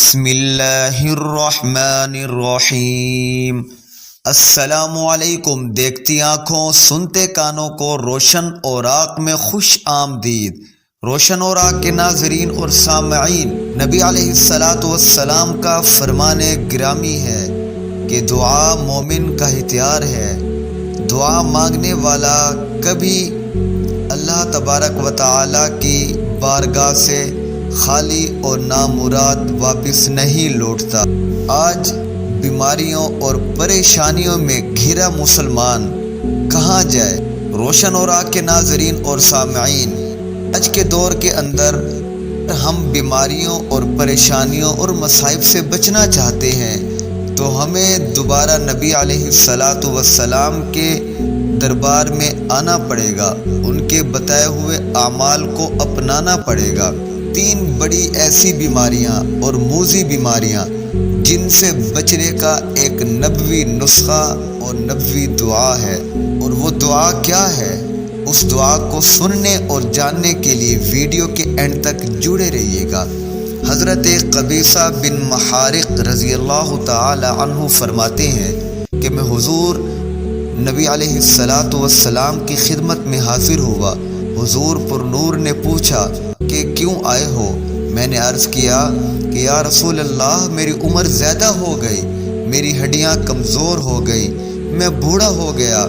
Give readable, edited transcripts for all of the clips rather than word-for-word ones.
بسم اللہ الرحمن الرحیم۔ السلام علیکم۔ دیکھتی آنکھوں سنتے کانوں کو روشن اوراق میں خوش آمدید۔ روشن اوراق کے ناظرین اور سامعین، نبی علیہ السلام کا فرمان گرامی ہے کہ دعا مومن کا ہتھیار ہے۔ دعا مانگنے والا کبھی اللہ تبارک و تعالی کی بارگاہ سے خالی اور نامراد واپس نہیں لوٹتا۔ آج بیماریوں اور پریشانیوں میں گھرا مسلمان کہاں جائے؟ روشن اوراق کے ناظرین اور سامعین، آج کے دور کے اندر ہم بیماریوں اور پریشانیوں اور مصائب سے بچنا چاہتے ہیں تو ہمیں دوبارہ نبی علیہ السلام کے دربار میں آنا پڑے گا، ان کے بتائے ہوئے اعمال کو اپنانا پڑے گا۔ تین بڑی ایسی بیماریاں اور موذی بیماریاں جن سے بچنے کا ایک نبوی نسخہ اور نبوی دعا ہے، اور وہ دعا کیا ہے؟ اس دعا کو سننے اور جاننے کے لیے ویڈیو کے اینڈ تک جڑے رہیے گا۔ حضرت قبیصہ بن محارق رضی اللہ تعالی عنہ فرماتے ہیں کہ میں حضور نبی علیہ السلام کی خدمت میں حاضر ہوا۔ حضور پر نور نے پوچھا کہ کیوں آئے ہو؟ میں نے عرض کیا کہ یا رسول اللہ، میری عمر زیادہ ہو گئی، میری ہڈیاں کمزور ہو گئی، میں بوڑھا ہو گیا۔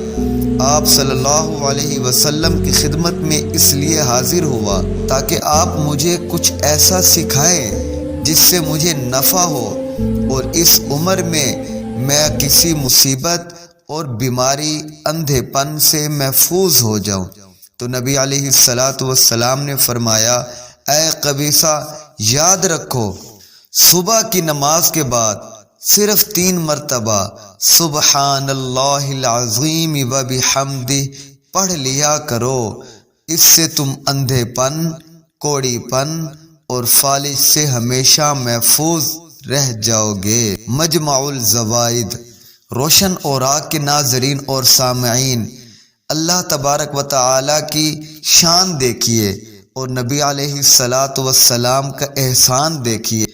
آپ صلی اللہ علیہ وسلم کی خدمت میں اس لیے حاضر ہوا تاکہ آپ مجھے کچھ ایسا سکھائیں جس سے مجھے نفع ہو اور اس عمر میں میں کسی مصیبت اور بیماری، اندھے پن سے محفوظ ہو جاؤں۔ تو نبی علیہ السلام نے فرمایا، اے قبیصہ، یاد رکھو، صبح کی نماز کے بعد صرف 3 مرتبہ سبحان اللہ العظیم و بحمدہ پڑھ لیا کرو۔ اس سے تم اندھے پن، کوڑی پن اور فالج سے ہمیشہ محفوظ رہ جاؤ گے۔ مجمع الزوائد۔ روشن اوراق کے ناظرین اور سامعین، اللہ تبارک و تعالی کی شان دیکھیے اور نبی علیہ السلام کا احسان دیکھیے۔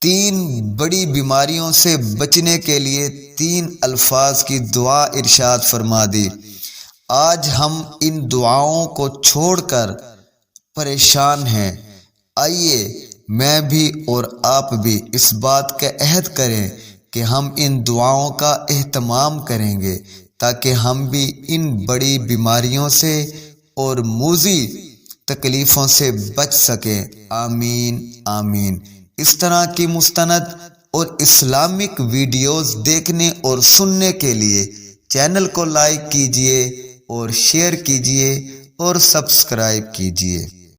3 بڑی بیماریوں سے بچنے کے لیے 3 الفاظ کی دعا ارشاد فرما دی۔ آج ہم ان دعاؤں کو چھوڑ کر پریشان ہیں۔ آئیے میں بھی اور آپ بھی اس بات کا عہد کریں کہ ہم ان دعاؤں کا اہتمام کریں گے تاکہ ہم بھی ان بڑی بیماریوں سے اور موذی تکلیفوں سے بچ سکیں۔ آمین آمین۔ اس طرح کی مستند اور اسلامک ویڈیوز دیکھنے اور سننے کے لیے چینل کو لائک کیجیے اور شیئر کیجیے اور سبسکرائب کیجیے۔